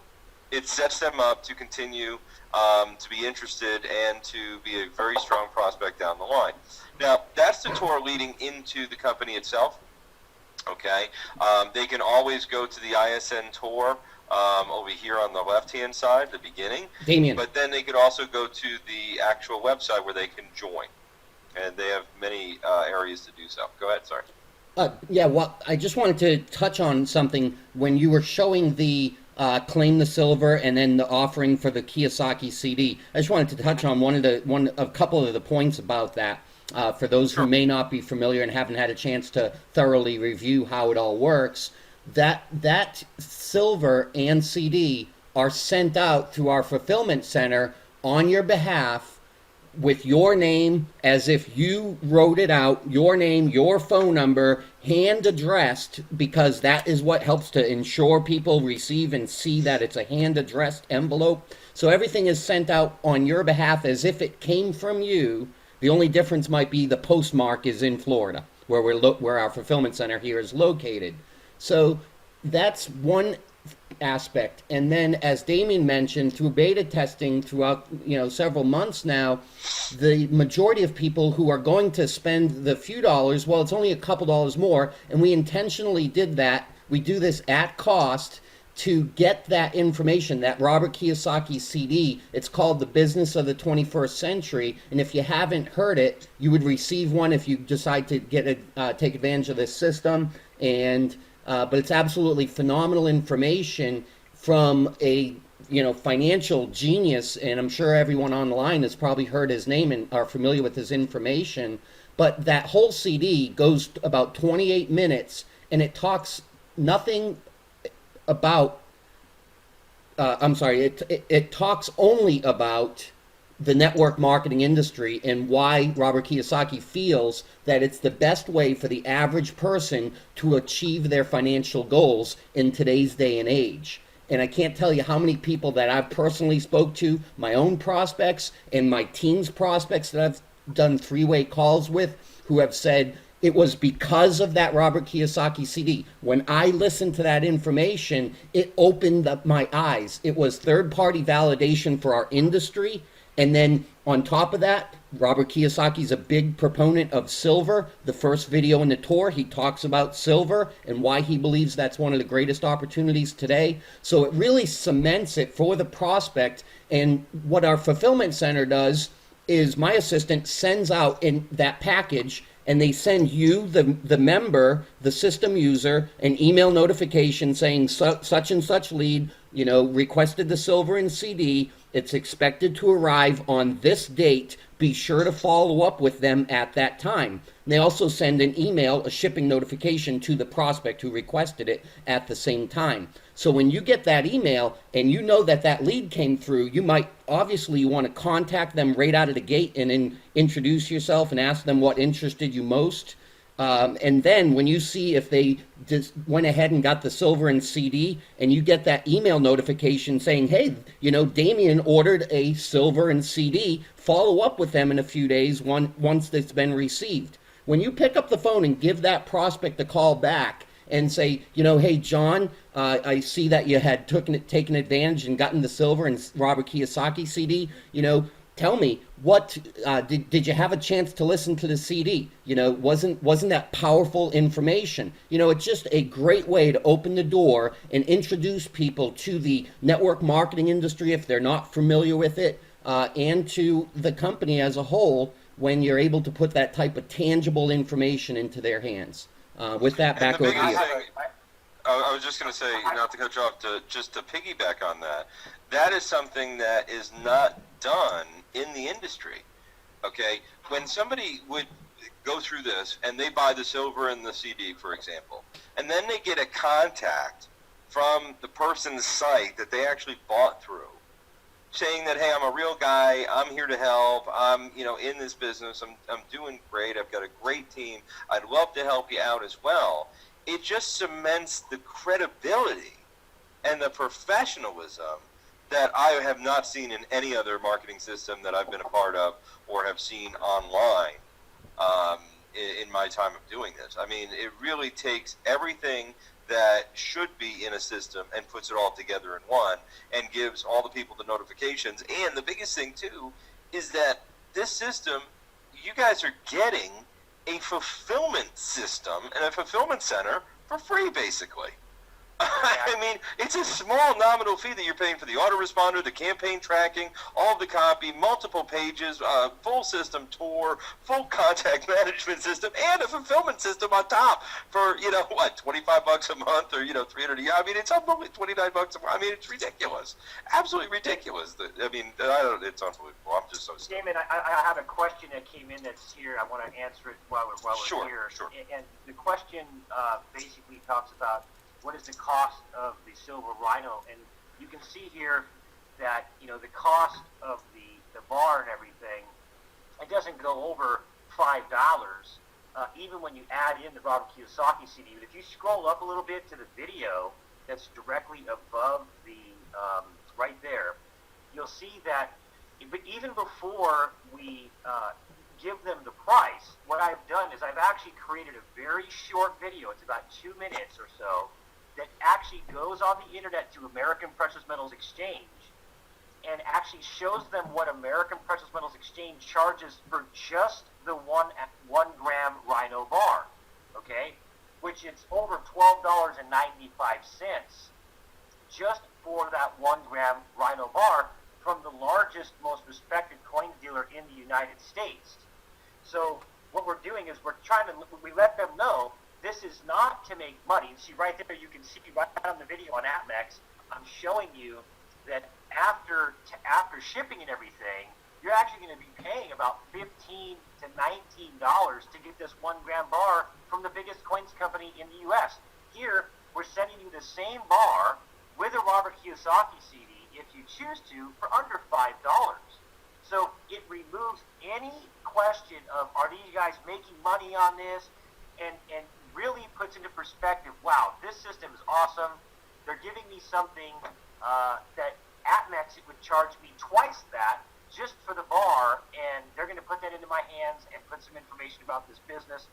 it sets them up to continue to be interested and to be a very strong prospect down the line. Now, that's the tour leading into the company itself. Okay, they can always go to the ISN tour over here on the left-hand side, the beginning.
Damien.
But then they could also go to the actual website where they can join. And they have many areas to do so. Go ahead, sorry.
Yeah, well, I just wanted to touch on something. When you were showing the Claim the Silver and then the offering for the Kiyosaki CD, I just wanted to touch on a couple of the points about that. For those who may not be familiar and haven't had a chance to thoroughly review how it all works, that silver and CD are sent out through our fulfillment center on your behalf with your name, as if you wrote it out, your name, your phone number, hand addressed, because that is what helps to ensure people receive and see that it's a hand addressed envelope. So everything is sent out on your behalf as if it came from you. The only difference might be the postmark is in Florida, where our fulfillment center here is located. So that's one aspect. And then, as Damien mentioned, through beta testing throughout several months now, the majority of people who are going to spend the few dollars, well, it's only a couple dollars more, and we intentionally did that. We do this at cost to get that information, that Robert Kiyosaki CD. It's called The Business of the 21st Century, and if you haven't heard it, you would receive one if you decide to take advantage of this system. And but it's absolutely phenomenal information from a financial genius, and I'm sure everyone online has probably heard his name and are familiar with his information. But that whole CD goes about 28 minutes, and it talks nothing about, it talks only about the network marketing industry and why Robert Kiyosaki feels that it's the best way for the average person to achieve their financial goals in today's day and age. And I can't tell you how many people that I've personally spoke to, my own prospects and my team's prospects that I've done three-way calls with, who have said, it was because of that Robert Kiyosaki CD. When I listened to that information, it opened up my eyes. It was third-party validation for our industry, And then on top of that, Robert Kiyosaki's a big proponent of silver. The first video in the tour, he talks about silver and why he believes that's one of the greatest opportunities today. So it really cements it for the prospect. And what our fulfillment center does is my assistant sends out in that package, and they send you, the member, the system user, an email notification saying such and such lead, requested the silver and CD. It's expected to arrive on this date. Be sure to follow up with them at that time. And they also send an email, a shipping notification to the prospect who requested it at the same time. So when you get that email and you know that lead came through, you might obviously want to contact them right out of the gate and then introduce yourself and ask them what interested you most. And then when you see if they just went ahead and got the silver and CD, and you get that email notification saying, hey, Damien ordered a silver and CD, follow up with them in a few days once it's been received. When you pick up the phone and give that prospect a call back and say, hey, John, I see that you had taken advantage and gotten the silver and Robert Kiyosaki CD, tell me, what did you have a chance to listen to the CD? Wasn't that powerful information? It's just a great way to open the door and introduce people to the network marketing industry if they're not familiar with it, and to the company as a whole when you're able to put that type of tangible information into their hands. With that, back over to you.
I was just going to say, not to cut you off, just to piggyback on that, that is something that is not done in the industry. Okay, when somebody would go through this and they buy the silver and the CD, for example, and then they get a contact from the person's site that they actually bought through, saying that, hey, I'm a real guy, I'm here to help, I'm in this business, I'm doing great, I've got a great team, I'd love to help you out as well. It just cements the credibility and the professionalism that I have not seen in any other marketing system that I've been a part of or have seen online in my time of doing this. I mean, it really takes everything that should be in a system and puts it all together in one and gives all the people the notifications. And the biggest thing, too, is that this system, you guys are getting a fulfillment system and a fulfillment center for free, basically. I mean, it's a small nominal fee that you're paying for the autoresponder, the campaign tracking, all of the copy, multiple pages, full system tour, full contact management system, and a fulfillment system on top for, $25 a month or, $300 a year. I mean, it's unbelievable, $29 a month. I mean, it's ridiculous. Absolutely ridiculous. It's unbelievable. I'm just so stupid.
Damon, I have a question that came in that's here. I want to answer it while we're here. Sure. And the question basically talks about what is the cost of the silver rhino, and you can see here that the cost of the bar and everything, it doesn't go over $5, even when you add in the Robert Kiyosaki CD. But if you scroll up a little bit to the video that's directly above the right there, you'll see that even before we give them the price, what I've done is I've actually created a very short video. It's about 2 minutes or so, that actually goes on the internet to American Precious Metals Exchange and actually shows them what American Precious Metals Exchange charges for just the one gram rhino bar, okay? Which is over $12.95 just for that 1 gram rhino bar from the largest, most respected coins dealer in the United States. So what we're doing is we let them know this is not to make money. See right there, you can see right on the video on AppMex, I'm showing you that after shipping and everything, you're actually going to be paying about $15 to $19 to get this 1 gram bar from the biggest coins company in the U.S. Here, we're sending you the same bar with a Robert Kiyosaki CD, if you choose to, for under $5. So it removes any question of, are these guys making money on this? And really puts into perspective, wow, this system is awesome. They're giving me something that AppMex, it would charge me twice that just for the bar, and they're going to put that into my hands and put some information about this business,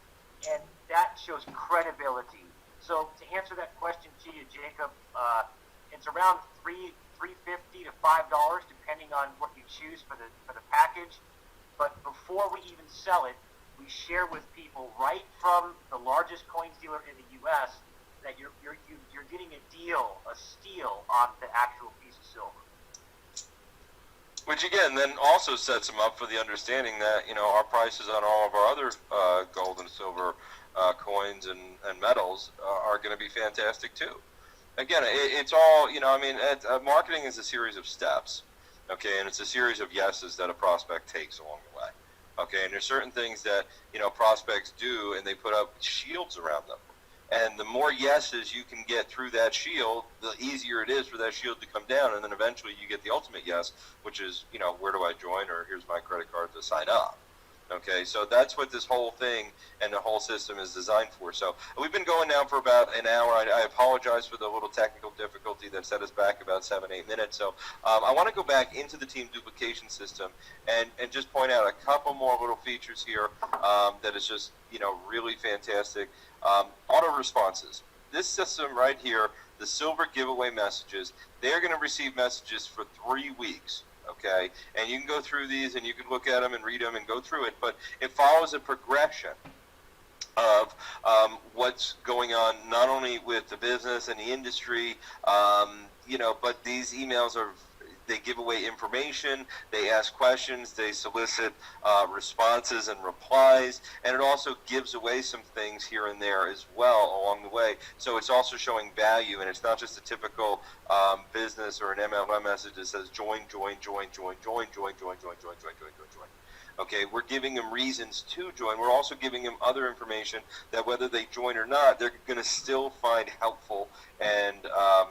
and that shows credibility. So to answer that question to you, Jacob, it's around $3 $3.50 to $5, depending on what you choose for the package. But before we even sell it, we share with people right from the largest coins dealer in the U.S. that you're getting a steal on the actual piece of silver.
Which again then also sets them up for the understanding that our prices on all of our other gold and silver coins and metals are going to be fantastic too. Again, it's all marketing is a series of steps, okay, and it's a series of yeses that a prospect takes along the way, okay, and there's certain things that prospects do, and they put up shields around them. And the more yeses you can get through that shield, the easier it is for that shield to come down, and then eventually you get the ultimate yes, which is, where do I join, or here's my credit card to sign up. Okay, so that's what this whole thing and the whole system is designed for. So we've been going now for about an hour. I apologize for the little technical difficulty that set us back about 7-8 minutes. So I want to go back into the team duplication system and just point out a couple more little features here that is just really fantastic. Auto responses. This system right here, the silver giveaway messages, they're going to receive messages for 3 weeks. Okay, and you can go through these and you can look at them and read them and go through it, but it follows a progression of what's going on not only with the business and the industry, but these emails they give away information, they ask questions, they solicit responses and replies, and it also gives away some things here and there as well along the way. So it's also showing value, and it's not just a typical business or an MLM message that says join. Okay, we're giving them reasons to join. We're also giving them other information that whether they join or not, they're going to still find helpful and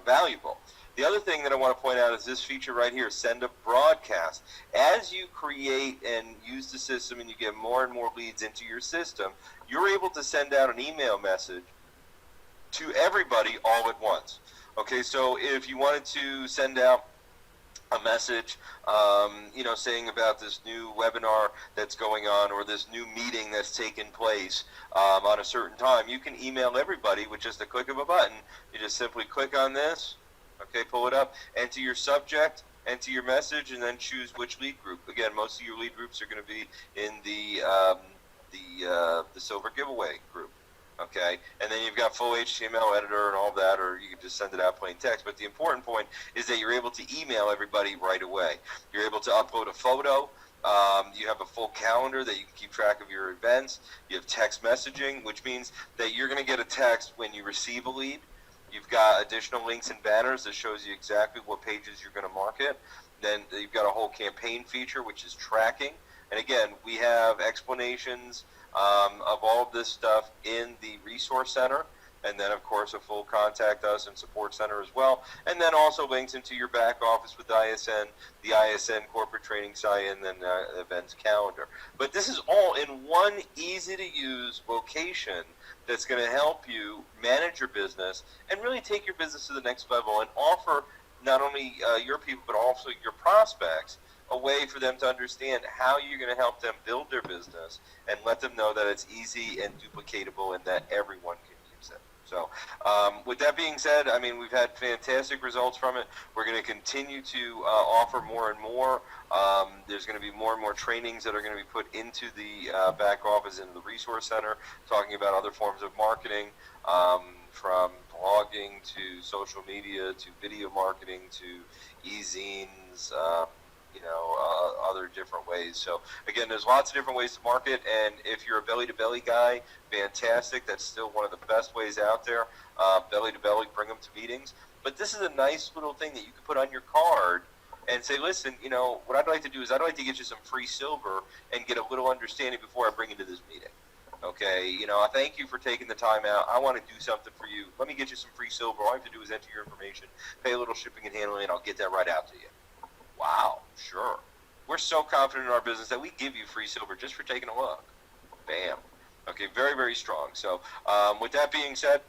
valuable. The other thing that I want to point out is this feature right here, send a broadcast. As you create and use the system and you get more and more leads into your system, you're able to send out an email message to everybody all at once. Okay, so if you wanted to send out a message, saying about this new webinar that's going on or this new meeting that's taken place on a certain time, you can email everybody with just a click of a button. You just simply click on this. Okay, pull it up, enter your subject, enter your message, and then choose which lead group. Again, most of your lead groups are going to be in the silver giveaway group. Okay, and then you've got full HTML editor and all that, or you can just send it out plain text. But the important point is that you're able to email everybody right away. You're able to upload a photo. You have a full calendar that you can keep track of your events. You have text messaging, which means that you're going to get a text when you receive a lead. You've got additional links and banners that shows you exactly what pages you're going to market. Then you've got a whole campaign feature, which is tracking. And again, we have explanations of all of this stuff in the resource center. And then, of course, a full contact us and support center as well. And then also links into your back office with ISN, the ISN corporate training site, and then events calendar. But this is all in one easy-to-use location that's going to help you manage your business and really take your business to the next level and offer not only your people but also your prospects a way for them to understand how you're going to help them build their business and let them know that it's easy and duplicatable and that everyone can use it. So with that being said, I mean, we've had fantastic results from it. We're going to continue to offer more and more. There's going to be more and more trainings that are going to be put into the back office, into the resource center, talking about other forms of marketing, from blogging to social media to video marketing to e-zines, other different ways. So again, there's lots of different ways to market, and if you're a belly-to-belly guy, fantastic. That's still one of the best ways out there. Belly-to-belly, bring them to meetings. But this is a nice little thing that you can put on your card and say, listen, what I'd like to do is I'd like to get you some free silver and get a little understanding before I bring you to this meeting. Okay, I thank you for taking the time out. I want to do something for you. Let me get you some free silver. All I have to do is enter your information, pay a little shipping and handling, and I'll get that right out to you. Wow, sure. We're so confident in our business that we give you free silver just for taking a look. Bam. Okay, very, very strong. So with that being said,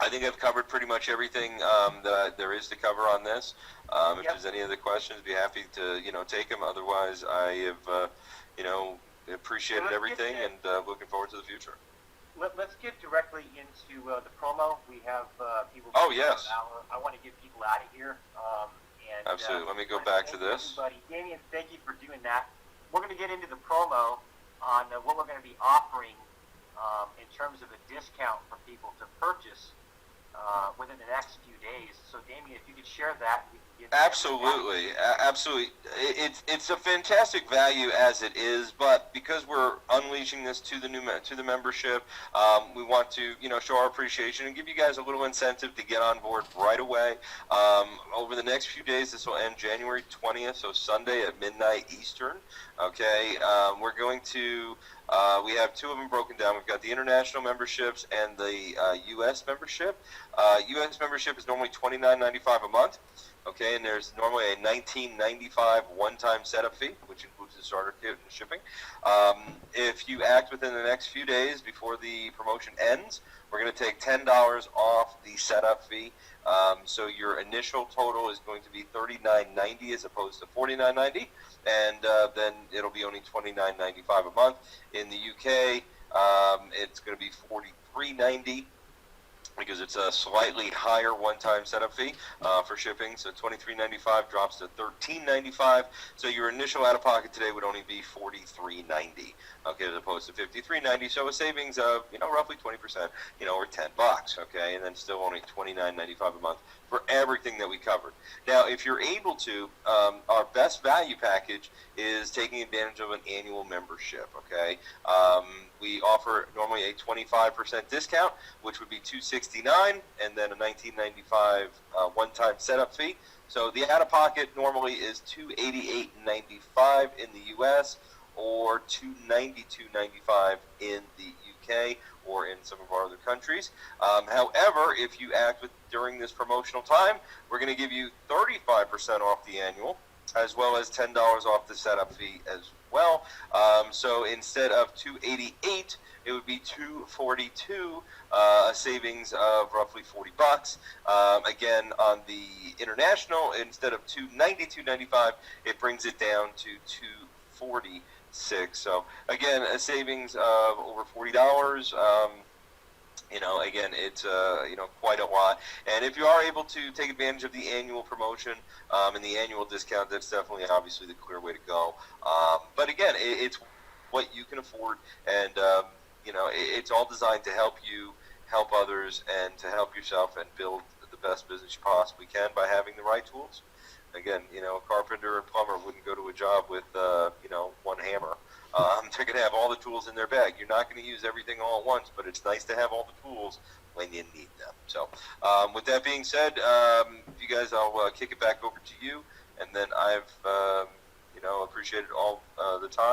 I think I've covered pretty much everything that there is to cover on this. If there's any other questions, be happy to take them. Otherwise, I have appreciated everything and looking forward to the future.
Let's get directly into the promo. We have people.
Oh yes.
I want to get people out of here. And,
Absolutely. Let me go
I
back to
thank
this.
everybody. Damien, thank you for doing that. We're going to get into the promo on what we're going to be offering in terms of a discount for people to purchase within the next few days. So, Damien, if you could share that, we can get
Absolutely, absolutely. It's a fantastic value as it is, but because we're unleashing this to the membership, we want to show our appreciation and give you guys a little incentive to get on board right away. Over the next few days, this will end January 20th, so Sunday at midnight Eastern. Okay, we're going to. We have two of them broken down. We've got the international memberships and the U.S. membership. U.S. membership is normally $29.95 a month. Okay, and there's normally a $19.95 one-time setup fee, which includes the starter kit and shipping. If you act within the next few days before the promotion ends, we're going to take $10 off the setup fee. So your initial total is going to be $39.90 as opposed to $49.90, and then it'll be only $29.95 a month. In the UK, it's going to be $43.90. Because it's a slightly higher one-time setup fee for shipping, so $23.95 drops to $13.95. So your initial out-of-pocket today would only be $43.90, okay, as opposed to $53.90. So a savings of roughly 20%, or $10, okay, and then still only $29.95 a month for everything that we covered. Now, if you're able to, our best value package is taking advantage of an annual membership, okay? We offer normally a 25% discount, which would be $269, and then a $19.95 one-time setup fee. So the out-of-pocket normally is $288.95 in the U.S. or $292.95 in the UK or in some of our other countries. However, if you act during this promotional time, we're going to give you 35% off the annual, as well as $10 off the setup fee as well. So instead of $288, it would be $242, a savings of roughly $40. Again, on the international, instead of $292.95, it brings it down to $246. So again, a savings of over $40. Again, it's quite a lot. And if you are able to take advantage of the annual promotion and the annual discount, that's definitely obviously the clear way to go. But again, it's what you can afford, and it's all designed to help you, help others, and to help yourself and build the best business you possibly can by having the right tools. Again, a carpenter and plumber wouldn't go to a job with one hammer. They're going to have all the tools in their bag. You're not going to use everything all at once, but it's nice to have all the tools when you need them. So with that being said, you guys, I'll kick it back over to you, and then I've appreciated all the time.